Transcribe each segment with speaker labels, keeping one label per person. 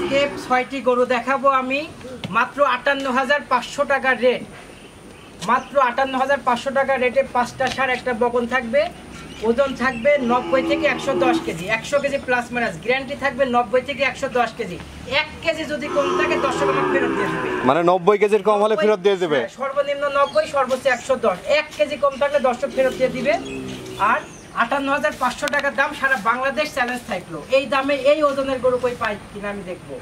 Speaker 1: আজকে 6টি গরু দেখাবো আমি, মাত্র 58,500 টাকা রেট। মাত্র 58,500 টাকা রেটে 5টা ষাঁড়, একটা বকন থাকবে। ওজন থাকবে 90 থেকে 110 KG, 100 KG plus minus guarantee থাকবে। 90 থেকে 110 কেজি, 1 কেজি যদি কম থাকে দর্শক আমার ফেরত দিয়ে দেবে।
Speaker 2: মানে 90 কেজির কম হলে ফেরত দিয়ে দেবে।
Speaker 1: সর্বনিম্ন 90, সর্বোচ্চ 110। 1 কেজি কম থাকলে দর্শক ফেরত দিয়ে দিবে। আর 58,500 টাকা দাম, সারা বাংলাদেশ চ্যালেঞ্জ থাকলো। এই দামে এই ওজনের গরু কই পাই কিনা আমি দেখবো।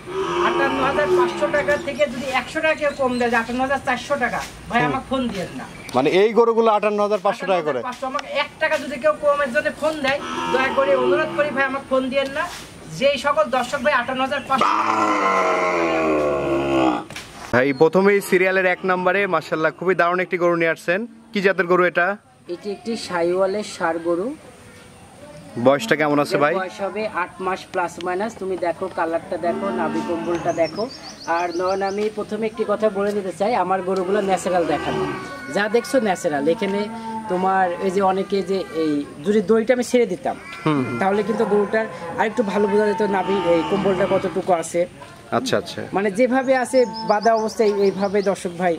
Speaker 1: 58,500 টাকা থেকে যদি 100 টাকা কেউ কম দেয়, 58,400 টাকা, ভাই আমাকে ফোন দিয়ে না।
Speaker 2: মানে এই গরুগুলো 58,500 টাকা করে।
Speaker 1: আমাকে 1 টাকা যদি কেউ কমের জন্য ফোন দেয়, দয়া করে অনুরোধ করি ভাই আমাকে ফোন দিয়ে না। যেই সকল দর্শক ভাই 58,500।
Speaker 2: ভাই প্রথমেই সিরিয়ালের 1 নম্বরে মাশাআল্লাহ খুবই দারুণ একটি গরু নিয়ে আসছেন। কি জাতের গরু এটা?
Speaker 1: এটি একটি শাহিওয়ালের ষাঁড় গরু।
Speaker 2: বয়সটা কেমন আছে ভাই?
Speaker 1: বয়স হবে 8 মাস প্লাস মাইনাস। তুমি দেখো, কালারটা দেখো, নাভি কম্বলটা দেখো। আর নয়ন, আমি প্রথমে একটি কথা বলে দিতে চাই, আমার গরুগুলো ন্যাচারাল দেখানো। যা দেখছো ন্যাচারাল। এখানে তোমার এই যে অনেকে যে এই যদি দইটা আমি ছেড়ে দিতাম, তাহলে কিন্তু গরুটার আরেকটু ভালো বোঝা যেত নাভি এই কম্বলটা কতটুকু আছে।
Speaker 2: আচ্ছা আচ্ছা,
Speaker 1: মানে যেভাবে আছে বাঁধা অবস্থায় এইভাবে দর্শক ভাই,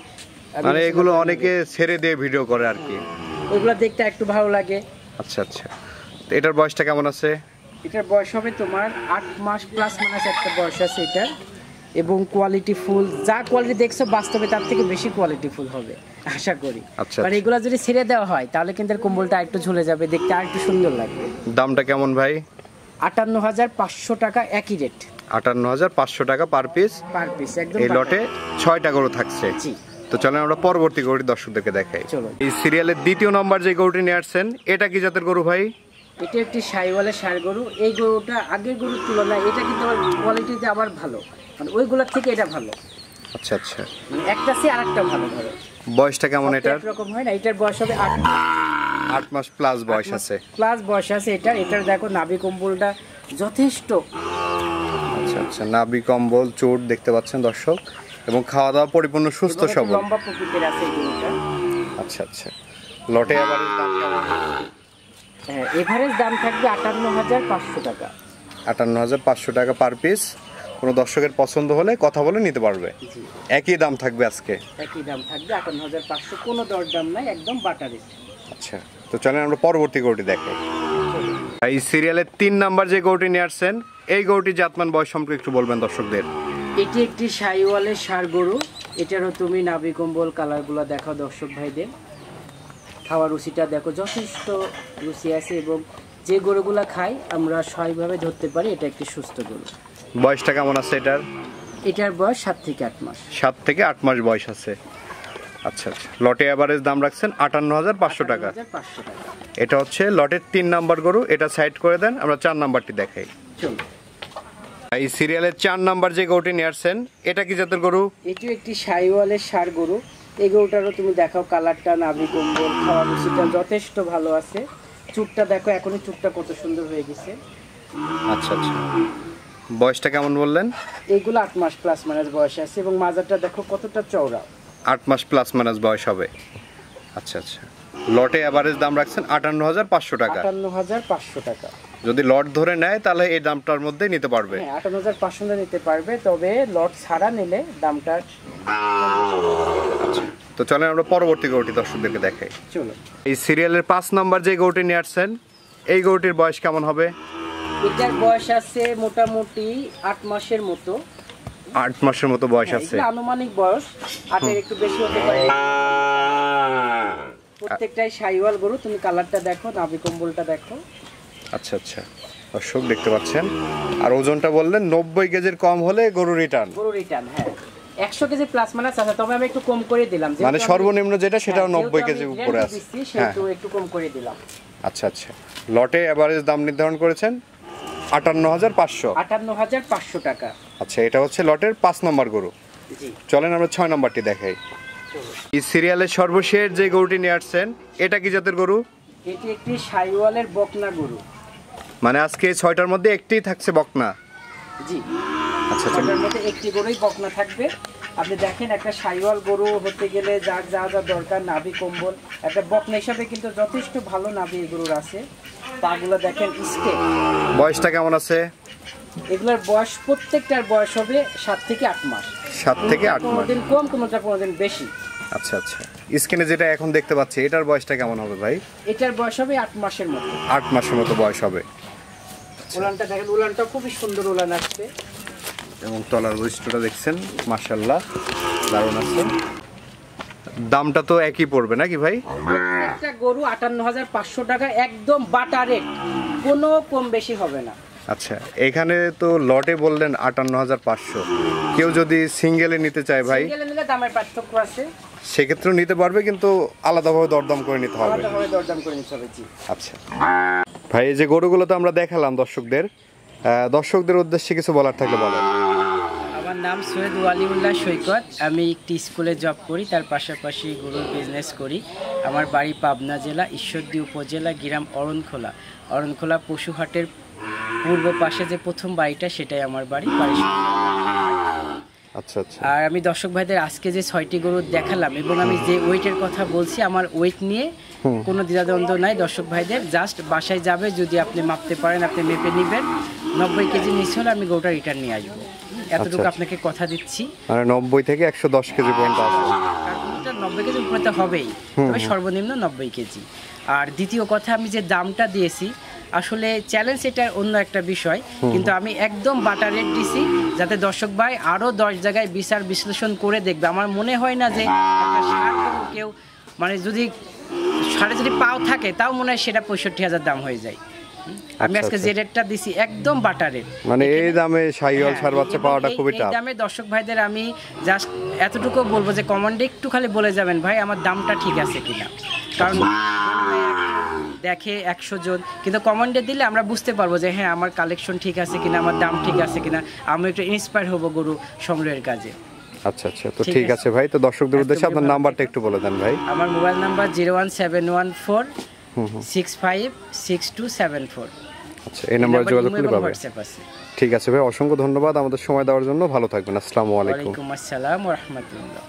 Speaker 2: মানে এগুলো অনেকে ছেড়ে দিয়ে ভিডিও করে আর কি,
Speaker 1: ওইগুলো দেখতে একটু ভালো লাগে।
Speaker 2: আচ্ছা আচ্ছা, এটার বয়সটা কেমন আছে?
Speaker 1: এটার বয়স হবে তোমার 8 মাস প্লাস মাইনাস একটা বয়স আছে এটার। এবং কোয়ালিটি ফুল, যা কোয়ালিটি দেখছো বাস্তবে তার থেকে বেশি কোয়ালিটি ফুল হবে আশা করি। আর এগুলো যদি ছেড়ে দেওয়া হয় তাহলে কিন্তু কম্বলটা একটু ঝুলে যাবে, দেখতে আরেকটু সুন্দর লাগবে।
Speaker 2: দামটা কেমন ভাই?
Speaker 1: 58,500 টাকা, একই রেট।
Speaker 2: 58,500 টাকা পার পিস।
Speaker 1: পার পিস একদম।
Speaker 2: এই লটে 6টা গরু থাকছে।
Speaker 1: জি।
Speaker 2: তো চলেন আমরা পরবর্তী গরুটি দর্শকদেরকে দেখাই।
Speaker 1: চলো।
Speaker 2: এই সিরিয়ালের 2য় নম্বর যে গরুটি নিয়ে আসছেন, এটা কি জাতের গরু ভাই?
Speaker 1: এটা একটি শাহিওয়ালের ষাঁড় গরু। এই গরুটা আগের গরুর তুলনায় এটা কিন্তু আবার কোয়ালিটিতে আবার ভালো, মানে ওইগুলোর থেকে এটা ভালো।
Speaker 2: আচ্ছা আচ্ছা,
Speaker 1: একটা সে আরেকটা ভালো ধরো।
Speaker 2: বয়সটা কেমন এটার?
Speaker 1: এরকম হয় না, এটার বয়স হবে
Speaker 2: 8 মাস প্লাস বয়স আছে।
Speaker 1: প্লাস বয়স আছে এটার দেখো নাভি কম্বলটা যথেষ্ট।
Speaker 2: আচ্ছা আচ্ছা, নাভি কম্বল চোট দেখতে পাচ্ছেন দর্শক, এবং খাওয়া দাওয়া পরিপূর্ণ সুস্থ সবল,
Speaker 1: লম্বা প্রকৃতির আছে এই গরুটা।
Speaker 2: আচ্ছা আচ্ছা, লটে এভারেজ দাম কেমন?
Speaker 1: হ্যাঁ, এভারেজ দাম থাকবে 58,500 টাকা।
Speaker 2: 58,500 টাকা পার পিস। কোনো দর্শকের পছন্দ হলে কথা বলে নিতে পারবে। একই দাম থাকবে আজকে?
Speaker 1: একই দাম থাকবে 58,500, কোনো দরদাম নাই, একদম বাটা রেট।
Speaker 2: আচ্ছা, তো চলেন আমরা পরবর্তী গরুটি দেখাই। এই সিরিয়ালের 3 নাম্বার যে গরুটি নিয়ে আসছেন, এই গরুটি জাতমান বয়স সম্পর্কে একটু বলবেন দর্শকদের।
Speaker 1: এটি একটি শাহিওয়ালের ষাঁড় গরু। এটারও তুমি নাভি কম্বল কালারগুলো দেখাও দর্শক ভাইদের। খাওয়ার রুচিটা দেখো, যথেষ্ট রুচি আছে। এবং যে গরুগুলা খাই আমরা স্বাভাবিকভাবে ধরতে পারি এটা একটি সুস্থ গরু।
Speaker 2: বয়সটা কেমন আছে এটার?
Speaker 1: এটার বয়স 7 থেকে 8 মাস।
Speaker 2: 7 থেকে 8 মাস বয়স আছে। আচ্ছা আচ্ছা, লটে এভারেজ দাম রাখছেন 58,500 টাকা। এটা হচ্ছে লটের 3 নাম্বার গরু। এটা সাইড করে দেন, আমরা 4 নাম্বারটি দেখাই।
Speaker 1: চলো।
Speaker 2: এই সিরিয়ালের 4 নাম্বার যে গরুটি নিয়ে আসছেন, এটা কি জাতের গরু?
Speaker 1: এটিও একটি শাহিওয়ালের ষাঁড় গরু। এই গরুটারও তুমি দেখাও কালারটা, নাভি কম্বল, খাওয়ার রুচিটা যথেষ্ট ভালো আছে। চুটটা দেখো, এখনই চুটটা কত সুন্দর হয়ে গেছে।
Speaker 2: আচ্ছা আচ্ছা, বয়সটা কেমন বললেন?
Speaker 1: এইগুলো 8 মাস প্লাস মাইনাস বয়স আছে। এবং মাজারটা দেখো কতটা চওড়া।
Speaker 2: 8 মাস প্লাস মাইনাস বয়স হবে। আচ্ছা আচ্ছা, লটে এভারেজ দাম রাখছেন 58,500 টাকা।
Speaker 1: 58,500 টাকা।
Speaker 2: যদি লট ধরে নেয় তাহলে এই দামটার মধ্যে নিতে পারবে।
Speaker 1: হ্যাঁ, 58,500 নিতে পারবে, তবে লট ছাড়া নিলে দামটা।
Speaker 2: আচ্ছা, তো চলেন আমরা পরবর্তী গরুটি দর্শকদেরকে দেখাই।
Speaker 1: চলো।
Speaker 2: এই সিরিয়ালের 5 নাম্বার যে গরুটি নিয়ে আসছেন, এই গরুটির বয়স কেমন হবে?
Speaker 1: এটার বয়স আছে মোটামুটি 8 মাসের মতো।
Speaker 2: 8 মাসের মতো বয়স আছে।
Speaker 1: আনুমানিক বয়স 8-এর একটু বেশি হতে পারে। প্রত্যেকটাই শাহিওয়াল গরু। তুমি কালারটা দেখো, নাভি কম্বলটা দেখো।
Speaker 2: আচ্ছা আচ্ছা, দর্শক দেখতে পাচ্ছেন। আর ওজনটা বললেন 90 কেজির কম হলে গরু রিটার্ন।
Speaker 1: গরু রিটার্ন, হ্যাঁ। 100 কেজি প্লাস মাইনাস আছে, তবে আমি একটু কম করে দিলাম।
Speaker 2: মানে সর্বনিম্ন যেটা সেটাও 90 কেজির উপরে আছে,
Speaker 1: সেটা একটু কম করে দিলাম।
Speaker 2: আচ্ছা আচ্ছা, লটে এভারেজ দাম নির্ধারণ করেছেন 58,500।
Speaker 1: 58,500 টাকা।
Speaker 2: আচ্ছা, এটা হচ্ছে লটের 5 নম্বর গরু।
Speaker 1: জি,
Speaker 2: চলেন আমরা 6 নম্বরটি দেখাই। এই সিরিয়ালের সর্বশেষ যে গরুটি নিয়ে আসছেন, এটা কি জাতের গরু?
Speaker 1: এটি একটি শাহিওয়ালের বকনা গরু।
Speaker 2: মানে আজকে 6টার মধ্যে একটিই থাকছে বকনা?
Speaker 1: জি,
Speaker 2: আচ্ছা,
Speaker 1: 6টার মধ্যে একটি গরুই বকনা থাকবে। আপনি দেখেন, একটা শাহিওয়াল গরু হতে গেলে যার যা যা দরকার, নাভি কম্বল, একটা বকনা হিসাবে কিন্তু যথেষ্ট ভালো নাভি এই গরুর আছে। পাগুলো দেখেন স্টেপ।
Speaker 2: বয়সটা কেমন আছে?
Speaker 1: এগুলোর বয়স প্রত্যেকটার বয়স হবে 7 থেকে 8 মাস।
Speaker 2: 7 থেকে 8 মাস।
Speaker 1: কোনোদিন কম, কোনোটা কোনোদিন বেশি।
Speaker 2: আচ্ছা আচ্ছা, স্ক্রিনে যেটা এখন দেখতে পাচ্ছি এটার বয়সটা কেমন হবে ভাই?
Speaker 1: এটার বয়স হবে 8 মাসের মতো।
Speaker 2: 8 মাসের মতো বয়স হবে।
Speaker 1: উলানটা দেখেন, উলানটা খুবই সুন্দর উলান আসছে
Speaker 2: এবং তলার বৈশিষ্ট্যটা দেখছেন, মাশাআল্লাহ দারুণ আছে। দামটা তো একই পড়বে নাকি ভাই?
Speaker 1: একটা গরু 58,500 টাকা, একদম বাটা রেট, কোনো কম বেশি হবে না।
Speaker 2: আচ্ছা, এখানে তো লটে বললেন 58,500, কেউ যদি সিঙ্গেলে নিতে চায় ভাই?
Speaker 1: সিঙ্গেলে নিলে দামের পার্থক্য আছে,
Speaker 2: সেক্ষেত্রেও নিতে পারবে, কিন্তু আলাদাভাবে দরদাম করে নিতে হবে।
Speaker 1: আলাদাভাবে দরদাম করে নিতে হবে। জি
Speaker 2: আচ্ছা ভাই, এই যে গরুগুলো তো আমরা দেখালাম দর্শকদের উদ্দেশ্যে কিছু বলার থাকলে বলেন।
Speaker 1: আমার নাম সৈয়দ ওয়ালিউল্লাহ সৈকত, আমি একটি স্কুলে জব করি, তার পাশাপাশি গরুর বিজনেস করি। আমার বাড়ি পাবনা জেলা ঈশ্বরদী উপজেলা, গ্রাম অরণখোলা পশুহাটের পূর্ব পাশে যে প্রথম বাড়িটা, সেটাই আমার বাড়ি।
Speaker 2: আচ্ছা আচ্ছা।
Speaker 1: আর আমি দর্শক ভাইদের আজকে যে 6টি গরু দেখালাম এবং আমি যে ওয়েটের কথা বলছি, আমার ওয়েট নিয়ে কোনো দ্বিধাদ্বন্দ্ব নাই। দর্শক ভাইদের জাস্ট বাসায় যাবে, যদি আপনি মাপতে পারেন আপনি মেপে নেবেন। 90 কেজি নিচে হলে আমি গরুটা রিটার্ন নিয়ে আসবো, এতটুকু আপনাকে কথা দিচ্ছি।
Speaker 2: মানে 90 থেকে 110 কেজি পর্যন্ত আছে।
Speaker 1: কারণ 90 কেজি উপরে তো হবেই, তবে সর্বনিম্ন 90 কেজি। আর দ্বিতীয় কথা, আমি যে দামটা দিয়েছি আসলে চ্যালেঞ্জ, এটা অন্য একটা বিষয়, কিন্তু আমি একদম বাটা রেট দিছি, যাতে দর্শক ভাই আরও 10 জায়গায় বিচার বিশ্লেষণ করে দেখবে। আমার মনে হয় না যে একটা ষাঁড় গরু কেউ, মানে যদি ষাঁড়ে যদি পাও থাকে, তাও মনে হয় সেটা 65,000 দাম হয়ে যায়। আমি আজকে যে রেটটা দিছি একদম বাটা রেট,
Speaker 2: মানে এই দামে শাহিওয়াল ষাঁড় বাচ্চা পাওয়াটা খুবই টাফ।
Speaker 1: এই দামে দর্শক ভাইদের আমি জাস্ট এতটুকু বলবো যে কমেন্টে একটু খালি বলে যাবেন ভাই আমার দামটা ঠিক আছে কিনা, কারণ দেখে 100 জন, কিন্তু কমেন্টে দিলে আমরা বুঝতে পারবো যে হ্যাঁ আমার কালেকশন ঠিক আছে কিনা, আমার দাম ঠিক আছে কিনা, আমি একটু ইন্সপায়ার হবো গরু সংগ্রহের কাজে।
Speaker 2: আচ্ছা আচ্ছা, তো ঠিক আছে ভাই, তো দর্শকদের উদ্দেশ্যে আপনার নাম্বারটা একটু বলে দেন ভাই।
Speaker 1: আমার মোবাইল নাম্বার 01714656274।
Speaker 2: আচ্ছা, এই নাম্বারে যোগাযোগ করলে পাবেন। ঠিক আছে ভাই, অসংখ্য ধন্যবাদ আমাদের সময় দেওয়ার জন্য। ভালো থাকবেন। আসসালামু আলাইকুম।
Speaker 1: ওয়া আলাইকুম আসসালাম ওয়া রাহমাতুল্লাহ।